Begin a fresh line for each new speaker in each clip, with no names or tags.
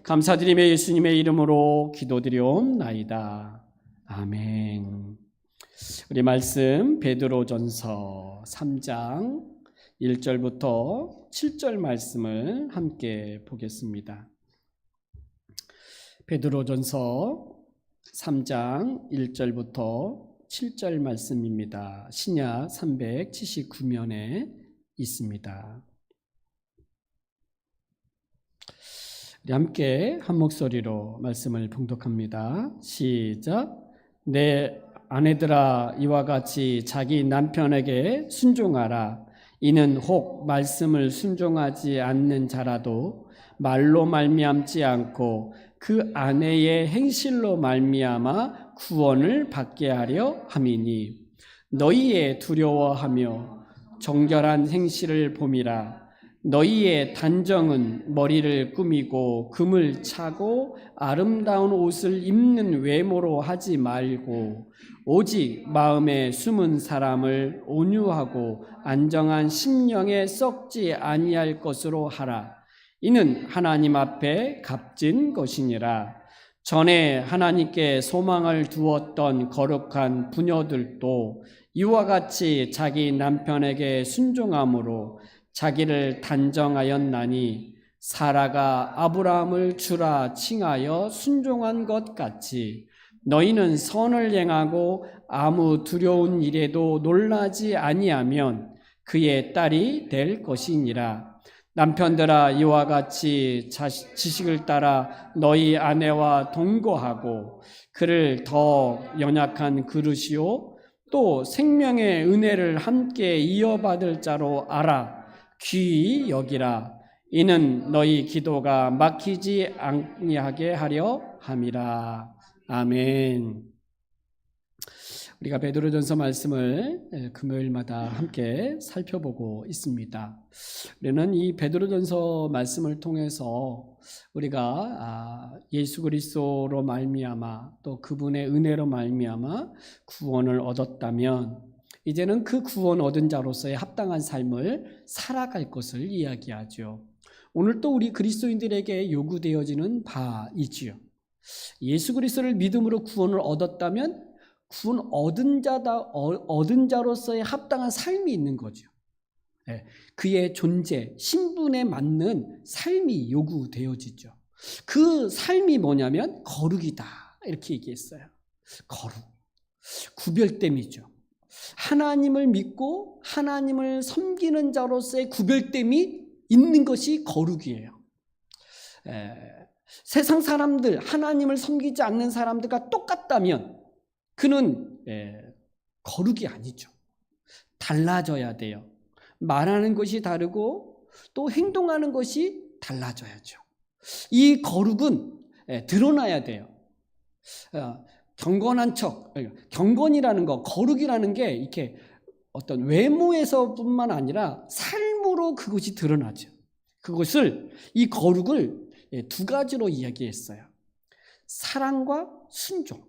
감사드리며 예수님의 이름으로 기도드리옵나이다. 아멘. 우리 말씀 베드로전서 3장 1절부터 7절 말씀을 함께 보겠습니다. 베드로전서 3장 1절부터 7절 말씀입니다. 신약 379면에 있습니다. 우리 함께 한 목소리로 말씀을 봉독합니다. 시작. 내 아내들아, 이와 같이 자기 남편에게 순종하라. 이는 혹 말씀을 순종하지 않는 자라도 말로 말미암지 않고 그 아내의 행실로 말미암아 구원을 받게 하려 함이니, 너희의 두려워하며 정결한 행실을 봄이라. 너희의 단정은 머리를 꾸미고 금을 차고 아름다운 옷을 입는 외모로 하지 말고, 오직 마음에 숨은 사람을 온유하고 안정한 심령에 썩지 아니할 것으로 하라. 이는 하나님 앞에 값진 것이니라. 전에 하나님께 소망을 두었던 거룩한 부녀들도 이와 같이 자기 남편에게 순종함으로 자기를 단정하였나니, 사라가 아브라함을 주라 칭하여 순종한 것 같이 너희는 선을 행하고 아무 두려운 일에도 놀라지 아니하면 그의 딸이 될 것이니라. 남편들아, 이와 같이 지식을 따라 너희 아내와 동거하고 그를 더 연약한 그릇이요 또 생명의 은혜를 함께 이어받을 자로 알아 귀히 여기라. 이는 너희 기도가 막히지 아니하게 하려 함이라. 아멘. 우리가 베드로전서 말씀을 금요일마다 함께 살펴보고 있습니다. 우리는 이 베드로전서 말씀을 통해서 우리가 예수 그리스도로 말미암아 또 그분의 은혜로 말미암아 구원을 얻었다면 이제는 그 구원 얻은 자로서의 합당한 삶을 살아갈 것을 이야기하죠. 오늘 또 우리 그리스도인들에게 요구되어지는 바이지요. 예수 그리스도를 믿음으로 구원을 얻었다면 구원 얻은 자로서의 합당한 삶이 있는 거죠. 그의 존재, 신분에 맞는 삶이 요구되어지죠. 그 삶이 뭐냐면 거룩이다, 이렇게 얘기했어요. 거룩, 구별됨이죠. 하나님을 믿고 하나님을 섬기는 자로서의 구별됨이 있는 것이 거룩이에요. 세상 사람들, 하나님을 섬기지 않는 사람들과 똑같다면 그는 거룩이 아니죠. 달라져야 돼요. 말하는 것이 다르고 또 행동하는 것이 달라져야죠. 이 거룩은 드러나야 돼요. 경건한 척, 경건이라는 거, 거룩이라는 게 이렇게 어떤 외모에서뿐만 아니라 삶으로 그것이 드러나죠. 그것을, 이 거룩을 두 가지로 이야기했어요. 사랑과 순종.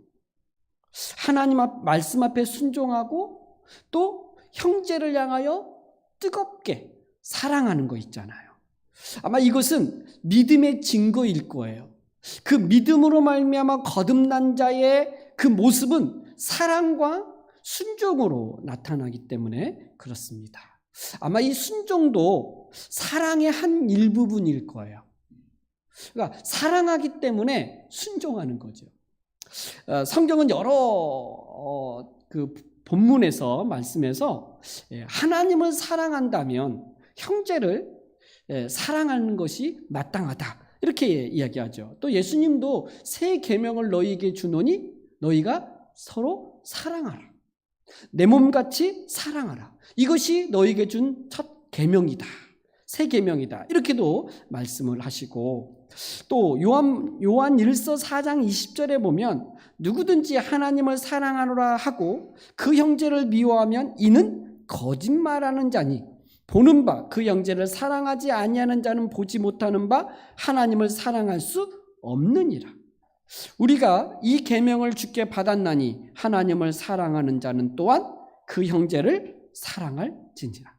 하나님 말씀 앞에 순종하고 또 형제를 향하여 뜨겁게 사랑하는 거 있잖아요. 아마 이것은 믿음의 증거일 거예요. 그 믿음으로 말미암아 거듭난 자의 그 모습은 사랑과 순종으로 나타나기 때문에 그렇습니다. 아마 이 순종도 사랑의 한 일부분일 거예요. 그러니까 사랑하기 때문에 순종하는 거죠. 성경은 여러 그 본문에서 말씀에서 하나님을 사랑한다면 형제를 사랑하는 것이 마땅하다, 이렇게 이야기하죠. 또 예수님도 새 계명을 너희에게 주노니 너희가 서로 사랑하라. 내 몸같이 사랑하라. 이것이 너희에게 준 첫 계명이다. 새 계명이다. 이렇게도 말씀을 하시고, 또 요한 1서 4장 20절에 보면 누구든지 하나님을 사랑하노라 하고 그 형제를 미워하면 이는 거짓말하는 자니 보는 바 그 형제를 사랑하지 아니하는 자는 보지 못하는 바 하나님을 사랑할 수 없느니라. 우리가 이 계명을 주께 받았나니 하나님을 사랑하는 자는 또한 그 형제를 사랑할지니라.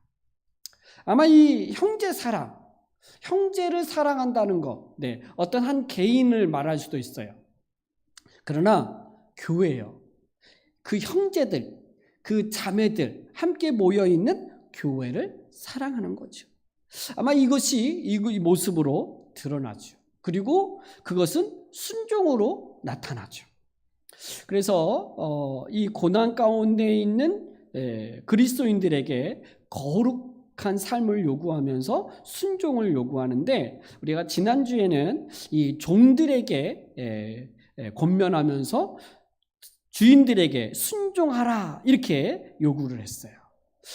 아마 이 형제 사랑, 형제를 사랑한다는 것, 어떤 한 개인을 말할 수도 있어요. 그러나 교회예요. 그 형제들, 그 자매들 함께 모여 있는 교회를 사랑하는 거죠. 아마 이것이 이 모습으로 드러나죠. 그리고 그것은 순종으로 나타나죠. 그래서 이 고난 가운데 있는 그리스도인들에게 거룩한 삶을 요구하면서 순종을 요구하는데, 우리가 지난주에는 이 종들에게 권면하면서 주인들에게 순종하라 이렇게 요구를 했어요.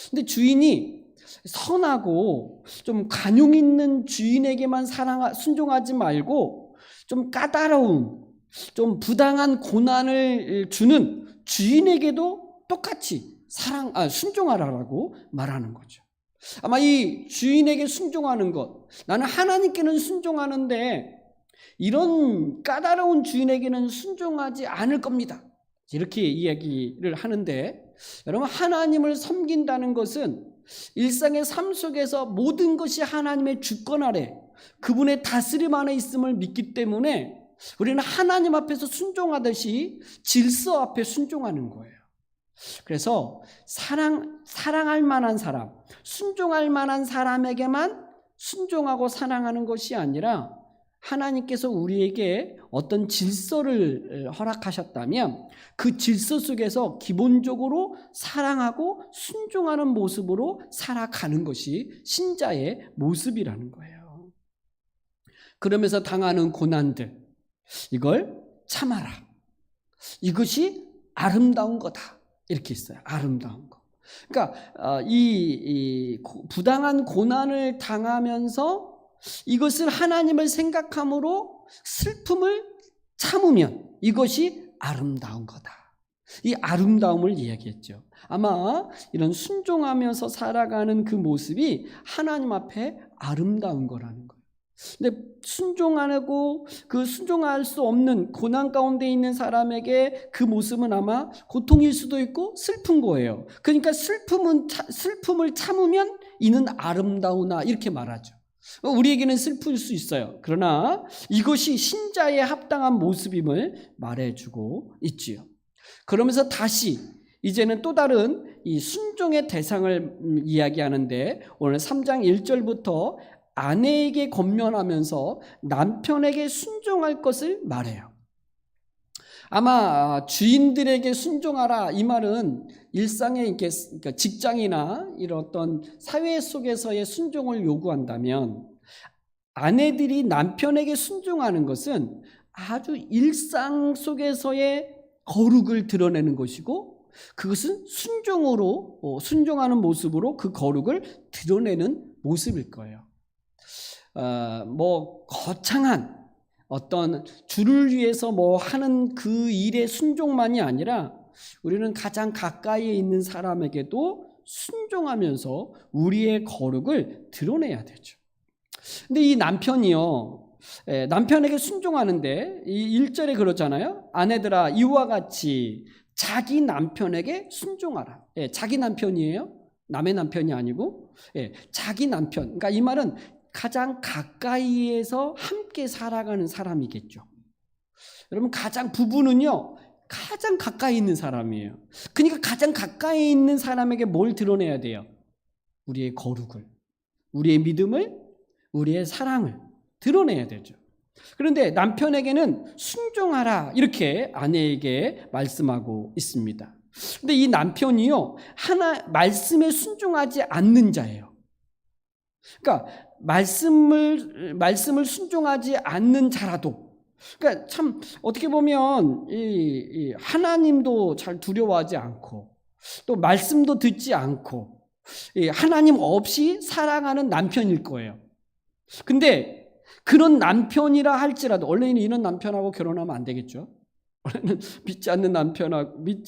근데 주인이 선하고 좀 간용 있는 주인에게만 순종하지 말고 좀 까다로운, 좀 부당한 고난을 주는 주인에게도 똑같이 순종하라고 말하는 거죠. 아마 이 주인에게 순종하는 것, 나는 하나님께는 순종하는데 이런 까다로운 주인에게는 순종하지 않을 겁니다, 이렇게 이야기를 하는데, 여러분, 하나님을 섬긴다는 것은 일상의 삶 속에서 모든 것이 하나님의 주권 아래, 그분의 다스림 안에 있음을 믿기 때문에 우리는 하나님 앞에서 순종하듯이 질서 앞에 순종하는 거예요. 그래서 사랑할 만한 사람, 순종할 만한 사람에게만 순종하고 사랑하는 것이 아니라, 하나님께서 우리에게 어떤 질서를 허락하셨다면 그 질서 속에서 기본적으로 사랑하고 순종하는 모습으로 살아가는 것이 신자의 모습이라는 거예요. 그러면서 당하는 고난들, 이걸 참아라. 이것이 아름다운 거다, 이렇게 있어요. 아름다운 거. 그러니까 이 부당한 고난을 당하면서 이것을 하나님을 생각함으로 슬픔을 참으면 이것이 아름다운 거다. 이 아름다움을 이야기했죠. 아마 이런 순종하면서 살아가는 그 모습이 하나님 앞에 아름다운 거라는 거예요. 근데 순종하고 그 순종할 수 없는 고난 가운데 있는 사람에게 그 모습은 아마 고통일 수도 있고 슬픈 거예요. 그러니까 슬픔을 참으면 이는 아름다우나 이렇게 말하죠. 우리에게는 슬플 수 있어요. 그러나 이것이 신자의 합당한 모습임을 말해주고 있지요. 그러면서 다시 이제는 또 다른 이 순종의 대상을 이야기하는데, 오늘 3장 1절부터 아내에게 권면하면서 남편에게 순종할 것을 말해요. 아마 주인들에게 순종하라, 이 말은 일상의 그러니까 직장이나 이런 어떤 사회 속에서의 순종을 요구한다면, 아내들이 남편에게 순종하는 것은 아주 일상 속에서의 거룩을 드러내는 것이고, 그것은 순종하는 모습으로 그 거룩을 드러내는 모습일 거예요. 거창한 어떤 주를 위해서 하는 그 일의 순종만이 아니라, 우리는 가장 가까이에 있는 사람에게도 순종하면서 우리의 거룩을 드러내야 되죠. 근데 이 남편이요, 남편에게 순종하는데 이 1절에 그러잖아요. 아내들아, 이와 같이 자기 남편에게 순종하라. 자기 남편이에요. 남의 남편이 아니고, 자기 남편. 그러니까 이 말은 가장 가까이에서 함께 살아가는 사람이겠죠. 여러분, 부부는요, 가장 가까이 있는 사람이에요. 그러니까 가장 가까이 있는 사람에게 뭘 드러내야 돼요? 우리의 거룩을, 우리의 믿음을, 우리의 사랑을 드러내야 되죠. 그런데 남편에게는 순종하라, 이렇게 아내에게 말씀하고 있습니다. 근데 이 남편이요, 말씀에 순종하지 않는 자예요. 그러니까 말씀을 순종하지 않는 자라도, 그러니까 참 어떻게 보면 이 하나님도 잘 두려워하지 않고, 또 말씀도 듣지 않고, 하나님 없이 살아가는 남편일 거예요. 근데 그런 남편이라 할지라도, 원래는 이런 남편하고 결혼하면 안 되겠죠. 원래는 믿지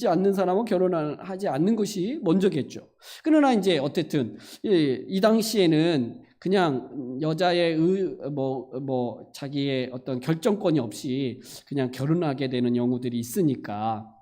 않는 사람하고 결혼하지 않는 것이 먼저겠죠. 그러나 이제 어쨌든 이 당시에는 그냥 여자의 자기의 어떤 결정권이 없이 그냥 결혼하게 되는 경우들이 있으니까,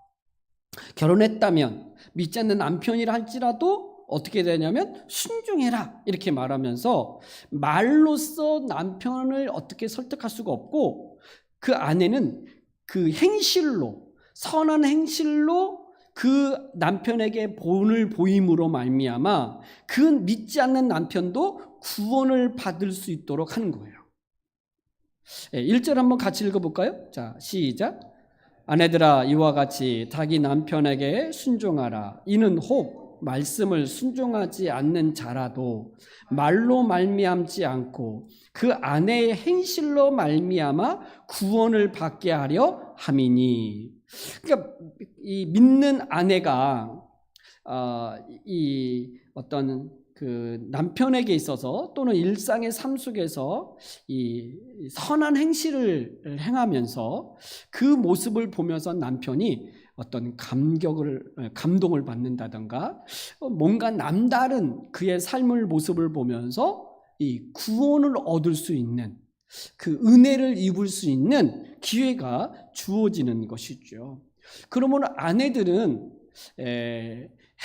결혼했다면 믿지 않는 남편이라 할지라도 어떻게 되냐면 순종해라 이렇게 말하면서 말로써 남편을 어떻게 설득할 수가 없고 그 아내는 그 행실로 선한 행실로 그 남편에게 본을 보임으로 말미암아 그 믿지 않는 남편도 구원을 받을 수 있도록 하는 거예요. 1절 한번 같이 읽어볼까요? 자, 시작. 아내들아 이와 같이 자기 남편에게 순종하라. 이는 혹 말씀을 순종하지 않는 자라도 말로 말미암지 않고 그 아내의 행실로 말미암아 구원을 받게 하려 함이니. 그러니까 이 믿는 아내가 이 어떤 그 남편에게 있어서 또는 일상의 삶 속에서 이 선한 행실을 행하면서 그 모습을 보면서 남편이 어떤 감동을 받는다던가 뭔가 남다른 그의 삶을 모습을 보면서 이 구원을 얻을 수 있는 그 은혜를 입을 수 있는 기회가 주어지는 것이죠. 그러면 아내들은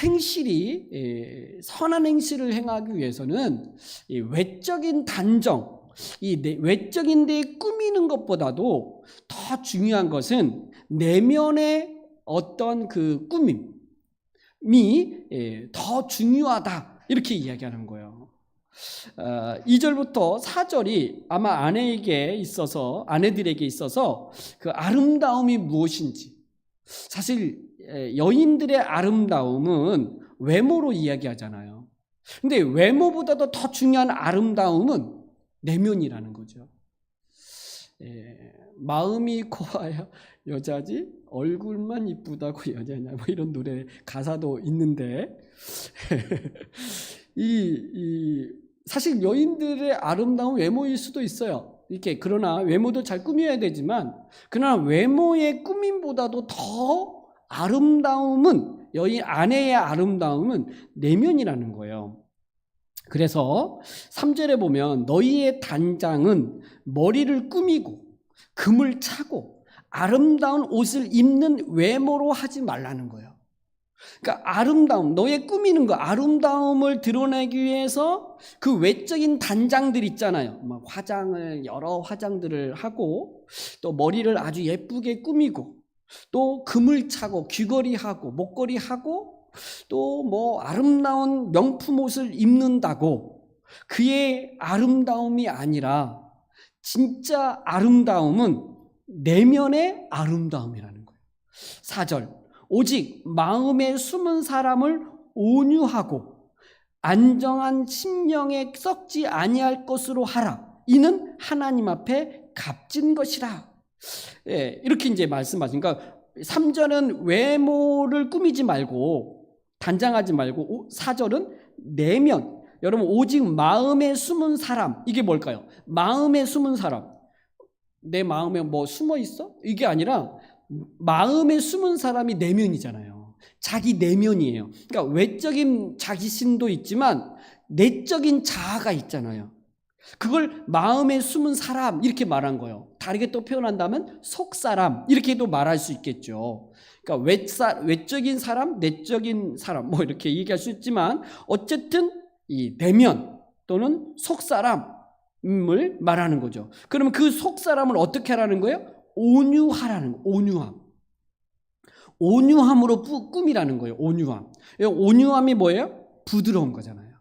행실이 선한 행실을 행하기 위해서는 이 외적인 단정, 이 외적인 데 꾸미는 것보다도 더 중요한 것은 내면의 어떤 그 꾸밈이 더 중요하다 이렇게 이야기하는 거예요. 2절부터 4절이 아마 아내들에게 있어서 그 아름다움이 무엇인지, 사실 여인들의 아름다움은 외모로 이야기하잖아요. 근데 외모보다도 더 중요한 아름다움은 내면이라는 거죠. 마음이 고와야 여자지 얼굴만 이쁘다고 여자냐 뭐 이런 노래 가사도 있는데 사실 여인들의 아름다운 외모일 수도 있어요. 이렇게 그러나 외모도 잘 꾸며야 되지만 그러나 외모의 꾸밈보다도 더 아름다움은 여인 아내의 아름다움은 내면이라는 거예요. 그래서 3절에 보면 너희의 단장은 머리를 꾸미고 금을 차고 아름다운 옷을 입는 외모로 하지 말라는 거예요. 그러니까 아름다움, 너의 꾸미는 거, 아름다움을 드러내기 위해서 그 외적인 단장들 있잖아요. 여러 화장들을 하고 또 머리를 아주 예쁘게 꾸미고 또 금을 차고 귀걸이하고 목걸이하고 또 뭐 아름다운 명품 옷을 입는다고 그의 아름다움이 아니라 진짜 아름다움은 내면의 아름다움이라는 거예요. 4절 오직 마음에 숨은 사람을 온유하고 안정한 심령에 썩지 아니할 것으로 하라. 이는 하나님 앞에 값진 것이라. 이렇게 이제 말씀하시니까 3절은 외모를 꾸미지 말고 단장하지 말고 4절은 내면. 여러분 오직 마음에 숨은 사람 이게 뭘까요? 마음에 숨은 사람. 내 마음에 뭐 숨어 있어? 이게 아니라 마음에 숨은 사람이 내면이잖아요. 자기 내면이에요. 그러니까 외적인 자기신도 있지만 내적인 자아가 있잖아요. 그걸 마음에 숨은 사람 이렇게 말한 거예요. 다르게 또 표현한다면 속사람 이렇게도 말할 수 있겠죠. 그러니까 외적인 사람, 내적인 사람 뭐 이렇게 얘기할 수 있지만 어쨌든 이 내면 또는 속사람을 말하는 거죠. 그러면 그 속사람을 어떻게 하라는 거예요? 온유하라는 거. 온유함으로 꾸미라는 거예요. 온유함이 뭐예요? 부드러운 거잖아요.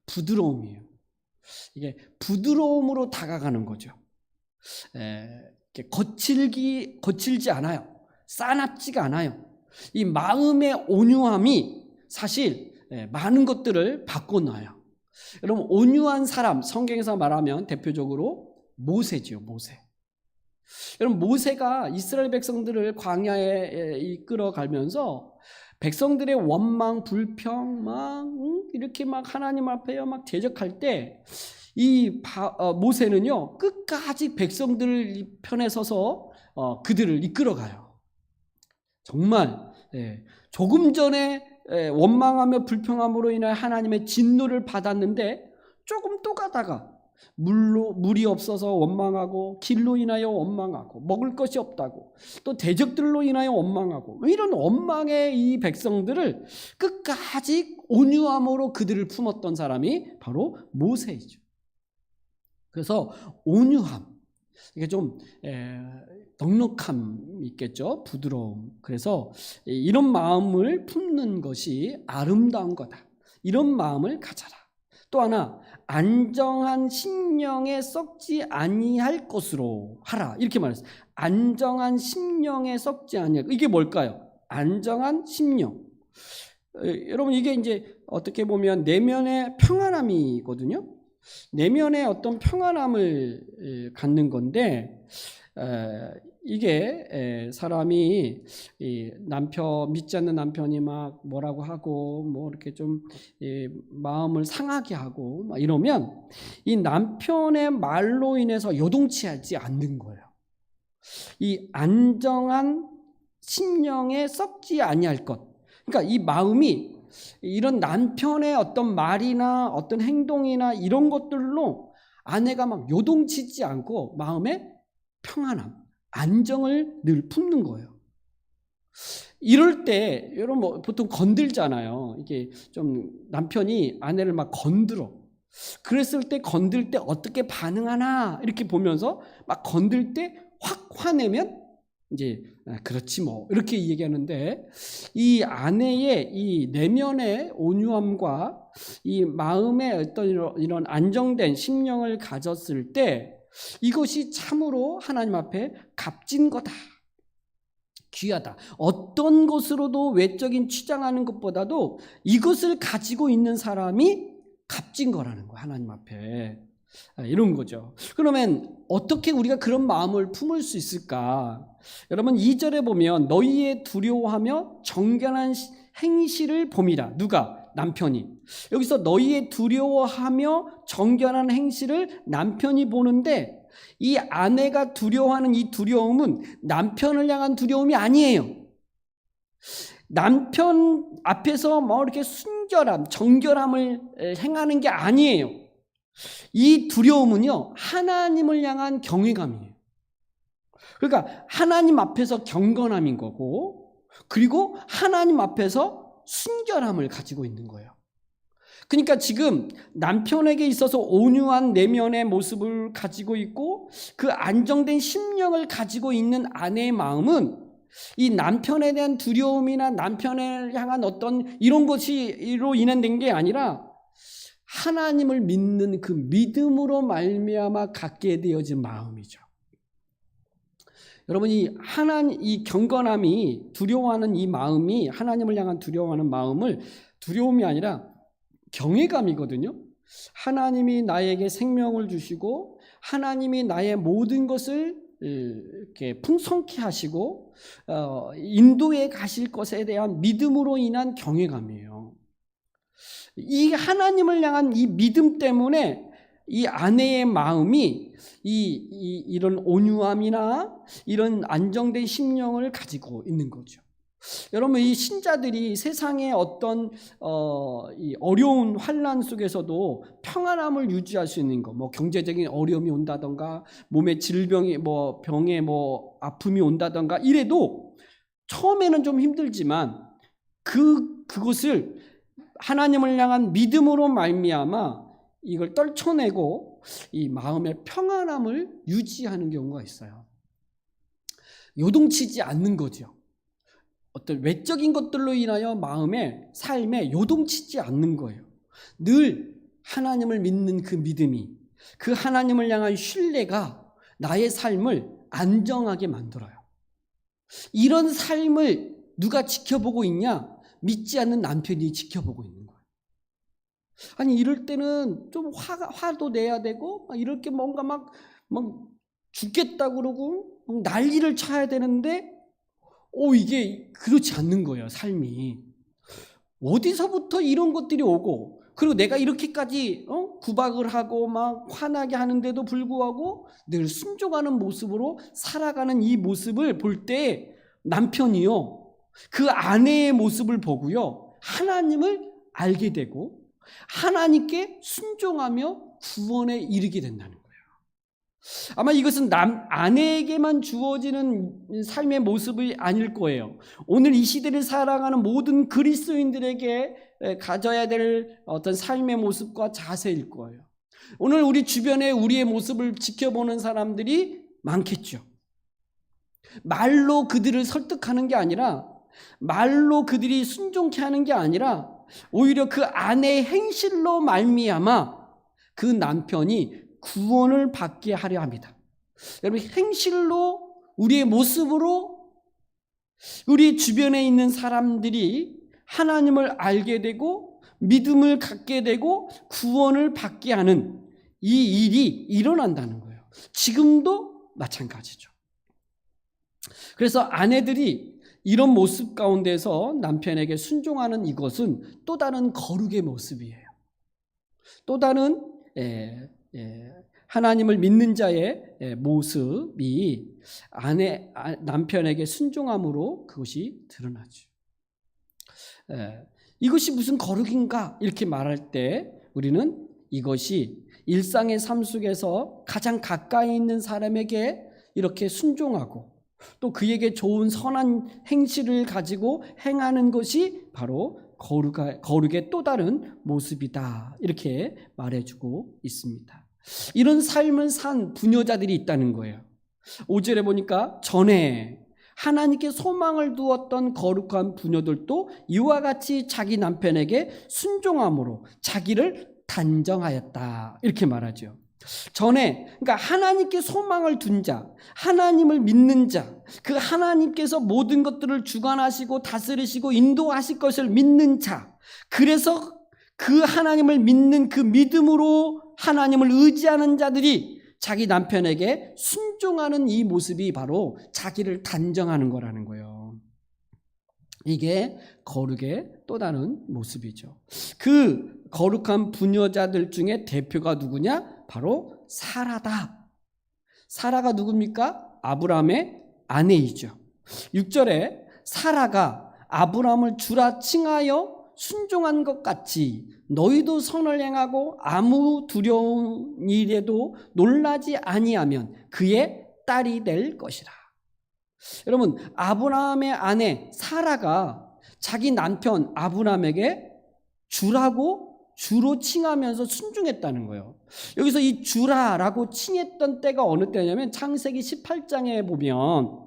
부드러움이에요. 이게 부드러움으로 다가가는 거죠. 거칠지 않아요. 싸납지가 않아요. 이 마음의 온유함이 사실 많은 것들을 바꿔놔요. 여러분 온유한 사람 성경에서 말하면 대표적으로 모세지요. 여러분 모세가 이스라엘 백성들을 광야에 이끌어 가면서 백성들의 원망, 불평 이렇게 하나님 앞에 대적할 때 이 모세는요 끝까지 백성들 편에 서서 그들을 이끌어가요. 정말 조금 전에 원망하며 불평함으로 인해 하나님의 진노를 받았는데 조금 또 가다가 물이 없어서 원망하고, 길로 인하여 원망하고, 먹을 것이 없다고, 또 대적들로 인하여 원망하고, 이런 원망의 이 백성들을 끝까지 온유함으로 그들을 품었던 사람이 바로 모세이죠. 그래서 온유함, 이게 좀 넉넉함 있겠죠. 부드러움. 그래서 이런 마음을 품는 것이 아름다운 거다. 이런 마음을 가져라. 또 하나, 안정한 심령에 썩지 아니할 것으로 하라. 이렇게 말했어요. 안정한 심령에 썩지 아니할 것. 이게 뭘까요? 안정한 심령. 여러분, 이게 이제 어떻게 보면 내면의 평안함이거든요. 내면의 어떤 평안함을 갖는 건데, 이게 사람이 믿지 않는 남편이 막 뭐라고 하고 뭐 이렇게 좀 마음을 상하게 하고 막 이러면 이 남편의 말로 인해서 요동치하지 않는 거예요. 이 안정한 심령에 썩지 아니할 것. 그러니까 이 마음이 이런 남편의 어떤 말이나 어떤 행동이나 이런 것들로 아내가 막 요동치지 않고 마음의 평안함, 안정을 늘 품는 거예요. 이럴 때 여러분 뭐 보통 건들잖아요. 이게 좀 남편이 아내를 막 건들어. 그랬을 때 건들 때 어떻게 반응하나 이렇게 보면서 막 건들 때 확 화내면 이제 그렇지 뭐 이렇게 얘기하는데, 이 아내의 이 내면의 온유함과 이 마음의 어떤 이런 안정된 심령을 가졌을 때 이것이 참으로 하나님 앞에 값진 거다, 귀하다. 어떤 것으로도 외적인 치장하는 것보다도 이것을 가지고 있는 사람이 값진 거라는 거예요, 하나님 앞에. 이런 거죠. 그러면 어떻게 우리가 그런 마음을 품을 수 있을까? 여러분 2절에 보면 너희의 두려워하며 정결한 행실을 봄이라. 누가? 남편이. 여기서 너희의 두려워하며 정결한 행실을 남편이 보는데, 이 아내가 두려워하는 이 두려움은 남편을 향한 두려움이 아니에요. 남편 앞에서 뭐 이렇게 순결함, 정결함을 행하는 게 아니에요. 이 두려움은요, 하나님을 향한 경외감이에요. 그러니까 하나님 앞에서 경건함인 거고, 그리고 하나님 앞에서 순결함을 가지고 있는 거예요. 그러니까 지금 남편에게 있어서 온유한 내면의 모습을 가지고 있고 그 안정된 심령을 가지고 있는 아내의 마음은 이 남편에 대한 두려움이나 남편을 향한 어떤 이런 것으로 인한된 게 아니라 하나님을 믿는 그 믿음으로 말미암아 갖게 되어진 마음이죠. 여러분, 이 경건함이, 두려워하는 이 마음이, 하나님을 향한 두려워하는 마음을, 두려움이 아니라 경외감이거든요. 하나님이 나에게 생명을 주시고 하나님이 나의 모든 것을 이렇게 풍성케 하시고 인도해 가실 것에 대한 믿음으로 인한 경외감이에요. 이 하나님을 향한 이 믿음 때문에 이 아내의 마음이 이런 온유함이나 이런 안정된 심령을 가지고 있는 거죠. 여러분, 이 신자들이 세상의 어떤 이 어려운 환난 속에서도 평안함을 유지할 수 있는 것, 뭐 경제적인 어려움이 온다던가, 몸에 질병이 병에 아픔이 온다던가 이래도 처음에는 좀 힘들지만 그것을 하나님을 향한 믿음으로 말미암아 이걸 떨쳐내고 이 마음의 평안함을 유지하는 경우가 있어요. 요동치지 않는 거죠. 어떤 외적인 것들로 인하여 마음의 삶에 요동치지 않는 거예요. 늘 하나님을 믿는 그 믿음이, 그 하나님을 향한 신뢰가 나의 삶을 안정하게 만들어요. 이런 삶을 누가 지켜보고 있냐? 믿지 않는 남편이 지켜보고 있는 거예요. 아니, 이럴 때는 좀 화도 내야 되고, 이렇게 뭔가 막 죽겠다고 그러고 난리를 쳐야 되는데 이게 그렇지 않는 거예요, 삶이. 어디서부터 이런 것들이 오고, 그리고 내가 이렇게까지 구박을 하고 막 화나게 하는데도 불구하고 늘 순종하는 모습으로 살아가는 이 모습을 볼 때 남편이요, 그 아내의 모습을 보고요, 하나님을 알게 되고 하나님께 순종하며 구원에 이르게 된다는 거예요. 아마 이것은 아내에게만 주어지는 삶의 모습이 아닐 거예요. 오늘 이 시대를 살아가는 모든 그리스도인들에게 가져야 될 어떤 삶의 모습과 자세일 거예요. 오늘 우리 주변에 우리의 모습을 지켜보는 사람들이 많겠죠. 말로 그들을 설득하는 게 아니라, 말로 그들이 순종케 하는 게 아니라, 오히려 그 아내의 행실로 말미암아 그 남편이 구원을 받게 하려 합니다. 여러분, 행실로, 우리의 모습으로 우리 주변에 있는 사람들이 하나님을 알게 되고 믿음을 갖게 되고 구원을 받게 하는 이 일이 일어난다는 거예요. 지금도 마찬가지죠. 그래서 아내들이 이런 모습 가운데서 남편에게 순종하는 이것은 또 다른 거룩의 모습이에요. 또 다른 하나님을 믿는 자의 모습이 남편에게 순종함으로 그것이 드러나죠. 이것이 무슨 거룩인가 이렇게 말할 때 우리는 이것이 일상의 삶 속에서 가장 가까이 있는 사람에게 이렇게 순종하고 또 그에게 좋은 선한 행실을 가지고 행하는 것이 바로 거룩의 또 다른 모습이다, 이렇게 말해주고 있습니다. 이런 삶을 산 부녀자들이 있다는 거예요. 5절에 보니까 전에 하나님께 소망을 두었던 거룩한 부녀들도 이와 같이 자기 남편에게 순종함으로 자기를 단정하였다, 이렇게 말하죠. 전에, 그러니까 하나님께 소망을 둔 자, 하나님을 믿는 자, 그 하나님께서 모든 것들을 주관하시고 다스리시고 인도하실 것을 믿는 자, 그래서 그 하나님을 믿는 그 믿음으로 하나님을 의지하는 자들이 자기 남편에게 순종하는 이 모습이 바로 자기를 단정하는 거라는 거예요. 이게 거룩의 또 다른 모습이죠. 그 거룩한 부녀자들 중에 대표가 누구냐? 바로 사라다. 사라가 누굽니까? 아브라함의 아내이죠. 6절에 사라가 아브라함을 주라 칭하여 순종한 것 같이 너희도 선을 행하고 아무 두려운 일에도 놀라지 아니하면 그의 딸이 될 것이라. 여러분, 아브라함의 아내 사라가 자기 남편 아브라함에게 주로 칭하면서 순종했다는 거예요. 여기서 이 주라라고 칭했던 때가 어느 때냐면 창세기 18장에 보면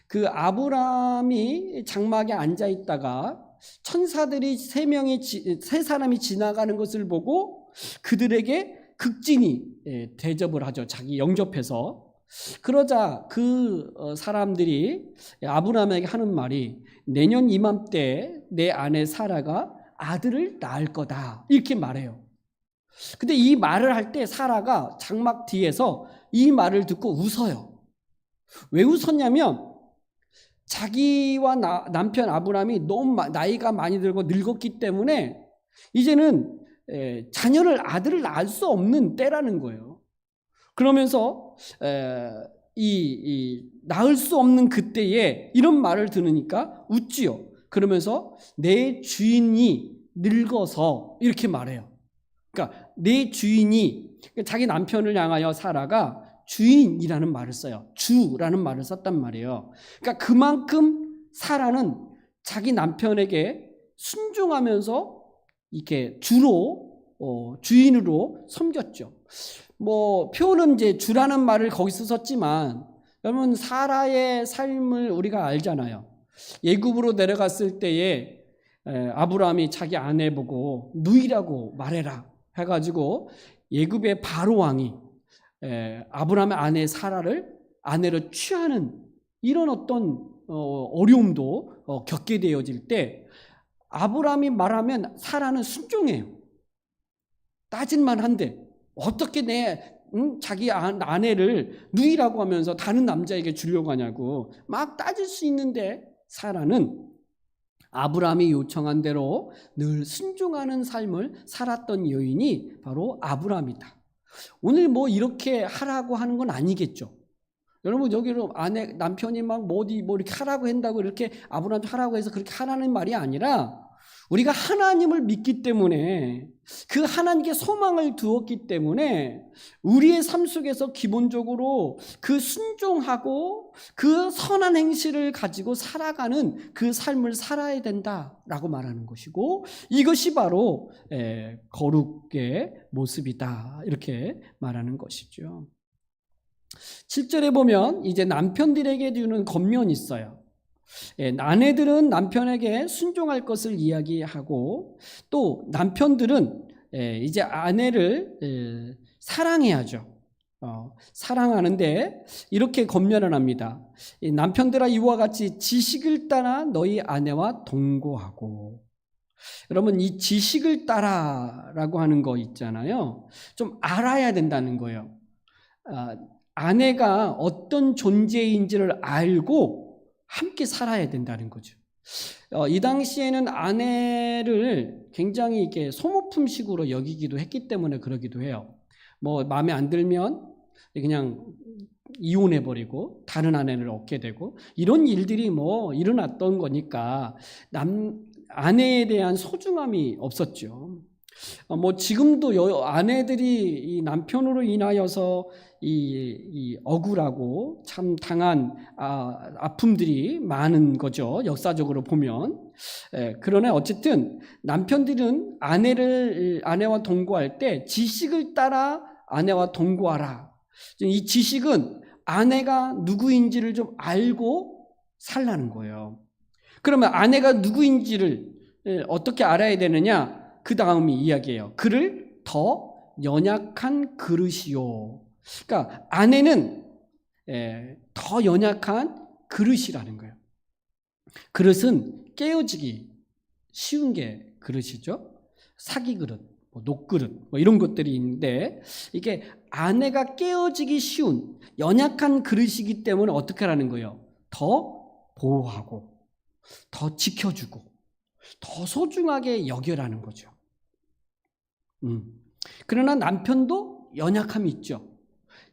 그 아브라함이 장막에 앉아 있다가 천사들이 세 사람이 지나가는 것을 보고 그들에게 극진히 대접을 하죠. 자기 영접해서. 그러자 그 사람들이 아브라함에게 하는 말이 내년 이맘때 내 아내 사라가 아들을 낳을 거다, 이렇게 말해요. 근데 이 말을 할 때 사라가 장막 뒤에서 이 말을 듣고 웃어요. 왜 웃었냐면 자기와 남편 아브라함이 너무 나이가 많이 들고 늙었기 때문에 이제는 아들을 낳을 수 없는 때라는 거예요. 그러면서 낳을 수 없는 그때에 이런 말을 들으니까 웃지요. 그러면서 내 주인이 늙어서, 이렇게 말해요. 그러니까 내 주인이, 자기 남편을 향하여 사라가 주인이라는 말을 써요. 주라는 말을 썼단 말이에요. 그러니까 그만큼 사라는 자기 남편에게 순종하면서 이렇게 주인으로 섬겼죠. 표현은 이제 주라는 말을 거기서 썼지만, 여러분 사라의 삶을 우리가 알잖아요. 애굽으로 내려갔을 때에 아브라함이 자기 아내 보고 누이라고 말해라 해가지고 애굽의 바로 왕이 아브라함의 아내 사라를 아내로 취하는 이런 어떤 어려움도 겪게 되어질 때 아브라함이 말하면 사라는 순종해요. 따질만 한데 어떻게 자기 아내를 누이라고 하면서 다른 남자에게 주려고 하냐고 막 따질 수 있는데, 사라는 아브라함이 요청한 대로 늘 순종하는 삶을 살았던 여인이 바로 아브라함이다. 오늘 이렇게 하라고 하는 건 아니겠죠. 여러분, 여기로 남편이 막 이렇게 하라고 한다고 이렇게 아브라함 하라고 해서 그렇게 하라는 말이 아니라 우리가 하나님을 믿기 때문에, 그 하나님께 소망을 두었기 때문에 우리의 삶 속에서 기본적으로 그 순종하고 그 선한 행실을 가지고 살아가는 그 삶을 살아야 된다라고 말하는 것이고, 이것이 바로 거룩의 모습이다, 이렇게 말하는 것이죠. 7절에 보면 이제 남편들에게 주는 권면이 있어요. 아내들은 남편에게 순종할 것을 이야기하고, 또 남편들은 이제 아내를 사랑해야죠. 사랑하는데 이렇게 권면을 합니다. 남편들아, 이와 같이 지식을 따라 너희 아내와 동거하고. 여러분, 이 지식을 따라라고 하는 거 있잖아요. 좀 알아야 된다는 거예요. 아내가 어떤 존재인지를 알고 함께 살아야 된다는 거죠. 이 당시에는 아내를 굉장히 이렇게 소모품식으로 여기기도 했기 때문에 그러기도 해요. 뭐 마음에 안 들면 그냥 이혼해버리고 다른 아내를 얻게 되고, 이런 일들이 뭐 일어났던 거니까 아내에 대한 소중함이 없었죠. 뭐 지금도 아내들이 이 남편으로 인하여서 이 억울하고 참 당한 아픔들이 많은 거죠, 역사적으로 보면. 그러나 어쨌든 남편들은 아내와 동거할 때 지식을 따라 아내와 동거하라. 이 지식은 아내가 누구인지를 좀 알고 살라는 거예요. 그러면 아내가 누구인지를 어떻게 알아야 되느냐? 그 다음이 이야기예요. 그를 더 연약한 그릇이요. 그러니까 아내는 더 연약한 그릇이라는 거예요. 그릇은 깨어지기 쉬운 게 그릇이죠. 사기 그릇, 녹그릇, 이런 것들이 있는데, 이게 아내가 깨어지기 쉬운 연약한 그릇이기 때문에 어떻게 하라는 거예요? 더 보호하고, 더 지켜주고, 더 소중하게 여겨라는 거죠. 그러나 남편도 연약함이 있죠.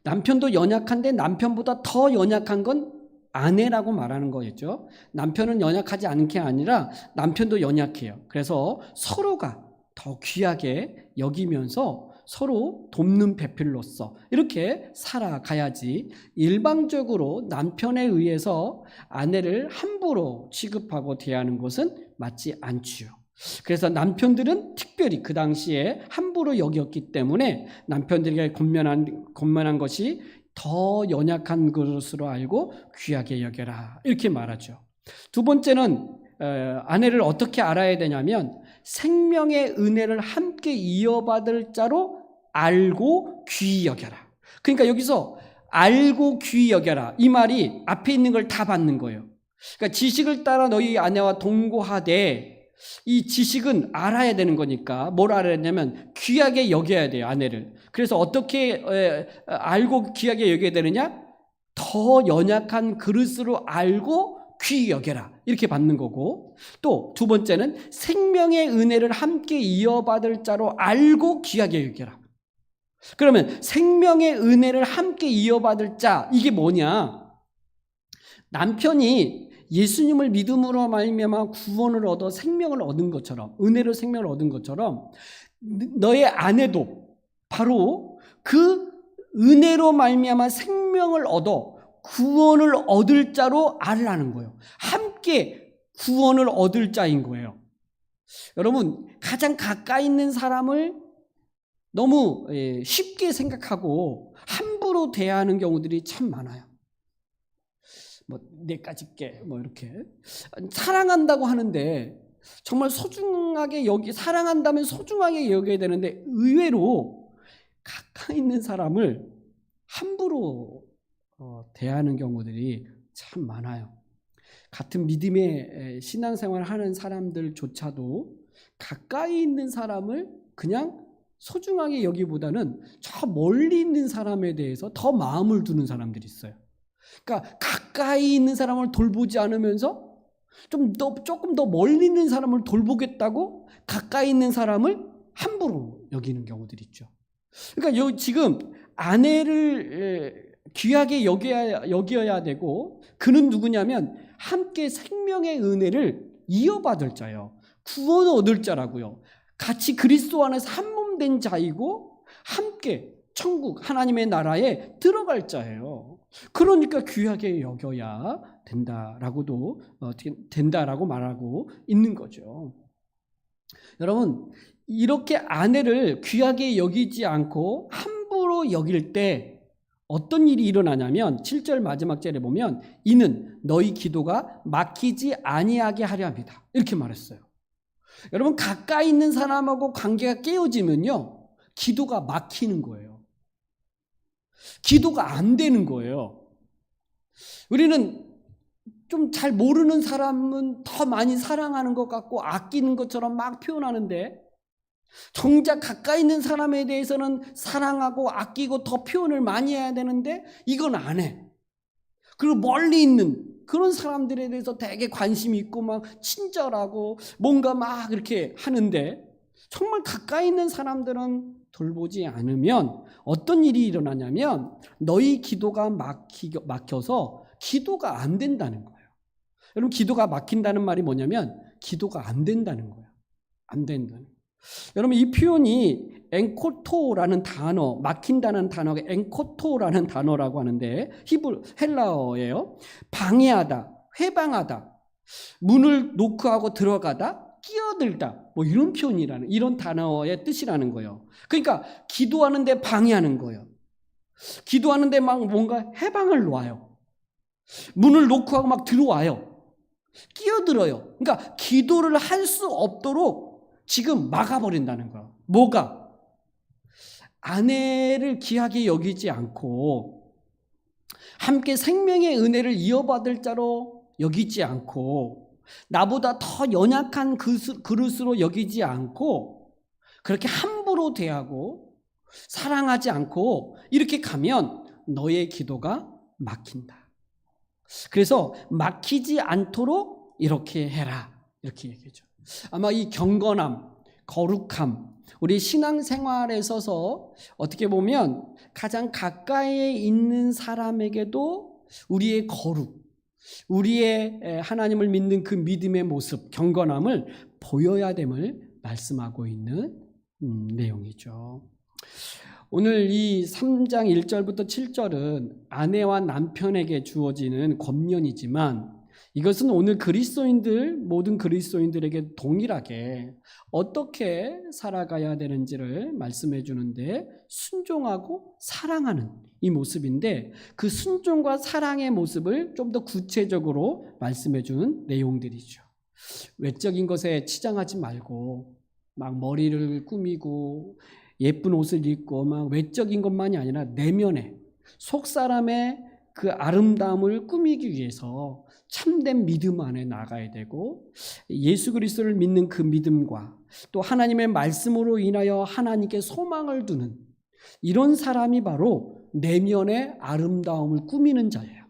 남편도 연약한데 남편보다 더 연약한 건 아내라고 말하는 거겠죠. 남편은 연약하지 않은 게 아니라 남편도 연약해요. 그래서 서로가 더 귀하게 여기면서 서로 돕는 배필로서 이렇게 살아가야지, 일방적으로 남편에 의해서 아내를 함부로 취급하고 대하는 것은 맞지 않지요. 그래서 남편들은 특별히 그 당시에 함부로 여겼기 때문에 남편들에게 권면한 것이 더 연약한 것으로 알고 귀하게 여겨라, 이렇게 말하죠. 두 번째는 아내를 어떻게 알아야 되냐면 생명의 은혜를 함께 이어받을 자로 알고 귀히 여겨라. 그러니까 여기서 알고 귀히 여겨라, 이 말이 앞에 있는 걸 다 받는 거예요. 그러니까 지식을 따라 너희 아내와 동거하되, 이 지식은 알아야 되는 거니까 뭘 알아야 되냐면 귀하게 여겨야 돼요, 아내를. 그래서 어떻게 알고 귀하게 여겨야 되느냐? 더 연약한 그릇으로 알고 귀히 여겨라, 이렇게 받는 거고, 또 두 번째는 생명의 은혜를 함께 이어받을 자로 알고 귀하게 여겨라. 그러면 생명의 은혜를 함께 이어받을 자, 이게 뭐냐? 남편이 예수님을 믿음으로 말미암아 구원을 얻어 생명을 얻은 것처럼, 은혜로 생명을 얻은 것처럼 너의 아내도 바로 그 은혜로 말미암아 생명을 얻어 구원을 얻을 자로 알라는 거예요. 함께 구원을 얻을 자인 거예요. 여러분, 가장 가까이 있는 사람을 너무 쉽게 생각하고 함부로 대하는 경우들이 참 많아요. 내까지 게 이렇게 사랑한다고 하는데 정말 소중하게 사랑한다면 소중하게 여겨야 되는데, 의외로 가까이 있는 사람을 함부로 대하는 경우들이 참 많아요. 같은 믿음의 신앙생활을 하는 사람들조차도 가까이 있는 사람을 그냥 소중하게 여기보다는 저 멀리 있는 사람에 대해서 더 마음을 두는 사람들이 있어요. 그러니까 가까이 있는 사람을 돌보지 않으면서 조금 더 멀리 있는 사람을 돌보겠다고 가까이 있는 사람을 함부로 여기는 경우들이 있죠. 그러니까 지금 아내를 귀하게 여겨야 되고, 그는 누구냐면 함께 생명의 은혜를 이어받을 자예요. 구원을 얻을 자라고요. 같이 그리스도 안에서 한 몸 된 자이고 함께 천국 하나님의 나라에 들어갈 자예요. 그러니까 귀하게 여겨야 된다라고도 된다라고 말하고 있는 거죠. 여러분, 이렇게 아내를 귀하게 여기지 않고 함부로 여길 때 어떤 일이 일어나냐면 7절 마지막 절에 보면 이는 너희 기도가 막히지 아니하게 하려 합니다. 이렇게 말했어요. 여러분, 가까이 있는 사람하고 관계가 깨어지면요, 기도가 막히는 거예요. 기도가 안 되는 거예요. 우리는 좀 잘 모르는 사람은 더 많이 사랑하는 것 같고 아끼는 것처럼 막 표현하는데, 정작 가까이 있는 사람에 대해서는 사랑하고 아끼고 더 표현을 많이 해야 되는데 이건 안 해. 그리고 멀리 있는 그런 사람들에 대해서 되게 관심이 있고 막 친절하고 뭔가 막 이렇게 하는데, 정말 가까이 있는 사람들은 돌보지 않으면 어떤 일이 일어나냐면 너희 기도가 막혀서 기도가 안 된다는 거예요. 여러분, 기도가 막힌다는 말이 뭐냐면 기도가 안 된다는 거예요. 안 된다는 거예요. 여러분, 이 표현이 엔코토라는 단어, 막힌다는 단어가 엔코토라는 단어라고 하는데 헬라어예요. 방해하다, 회방하다, 문을 노크하고 들어가다, 끼어들다, 뭐 이런 표현이라는, 이런 단어의 뜻이라는 거예요. 그러니까 기도하는데 방해하는 거예요. 기도하는데 막 뭔가 해방을 놓아요. 문을 노크하고 막 들어와요. 끼어들어요. 그러니까 기도를 할 수 없도록 지금 막아버린다는 거예요. 뭐가? 아내를 귀하게 여기지 않고 함께 생명의 은혜를 이어받을 자로 여기지 않고 나보다 더 연약한 그릇으로 여기지 않고 그렇게 함부로 대하고 사랑하지 않고 이렇게 가면 너의 기도가 막힌다. 그래서 막히지 않도록 이렇게 해라, 이렇게 얘기죠. 아마 이 경건함, 거룩함, 우리 신앙생활에 있어서 어떻게 보면 가장 가까이에 있는 사람에게도 우리의 거룩, 우리의 하나님을 믿는 그 믿음의 모습, 경건함을 보여야 됨을 말씀하고 있는 내용이죠. 오늘 이 3장 1절부터 7절은 아내와 남편에게 주어지는 권면이지만 이것은 오늘 모든 그리스도인들에게 동일하게 어떻게 살아가야 되는지를 말씀해 주는데, 순종하고 사랑하는 이 모습인데 그 순종과 사랑의 모습을 좀 더 구체적으로 말씀해 주는 내용들이죠. 외적인 것에 치장하지 말고 막 머리를 꾸미고 예쁜 옷을 입고 막 외적인 것만이 아니라 내면에 속 사람의 그 아름다움을 꾸미기 위해서 참된 믿음 안에 나가야 되고, 예수 그리스도를 믿는 그 믿음과 또 하나님의 말씀으로 인하여 하나님께 소망을 두는 이런 사람이 바로 내면의 아름다움을 꾸미는 자예요.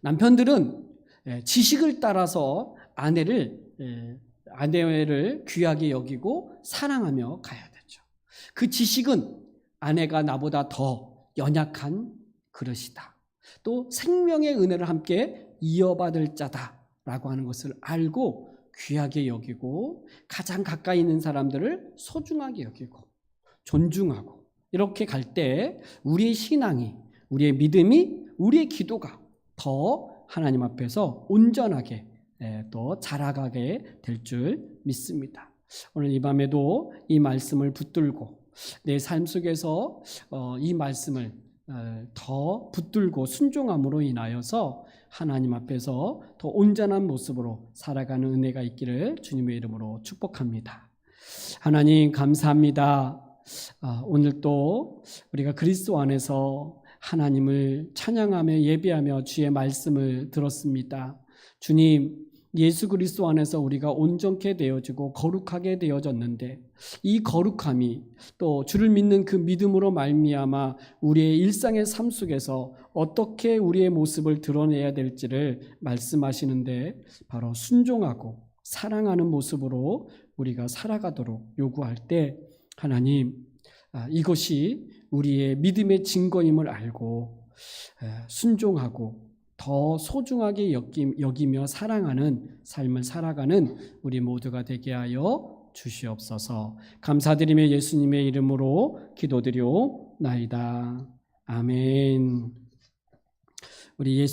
남편들은 지식을 따라서 아내를 귀하게 여기고 사랑하며 가야 되죠. 그 지식은 아내가 나보다 더 연약한 그릇이다, 또 생명의 은혜를 함께 이어받을 자다라고 하는 것을 알고 귀하게 여기고 가장 가까이 있는 사람들을 소중하게 여기고 존중하고 이렇게 갈 때 우리의 신앙이, 우리의 믿음이, 우리의 기도가 더 하나님 앞에서 온전하게 또 자라가게 될 줄 믿습니다. 오늘 이 밤에도 이 말씀을 붙들고 내 삶 속에서 이 말씀을 더 붙들고 순종함으로 인하여서 하나님 앞에서 더 온전한 모습으로 살아가는 은혜가 있기를 주님의 이름으로 축복합니다. 하나님 감사합니다. 오늘 또 우리가 그리스도 안에서 하나님을 찬양하며 예배하며 주의 말씀을 들었습니다. 주님, 예수 그리스도 안에서 우리가 온전케 되어지고 거룩하게 되어졌는데 이 거룩함이 또 주를 믿는 그 믿음으로 말미암아 우리의 일상의 삶 속에서 어떻게 우리의 모습을 드러내야 될지를 말씀하시는데, 바로 순종하고 사랑하는 모습으로 우리가 살아가도록 요구할 때 하나님, 이것이 우리의 믿음의 증거임을 알고 순종하고 더 소중하게 여기며 사랑하는 삶을 살아가는 우리 모두가 되게 하여 주시옵소서. 감사드리며 예수님의 이름으로 기도드리옵나이다. 아멘. 우리 예수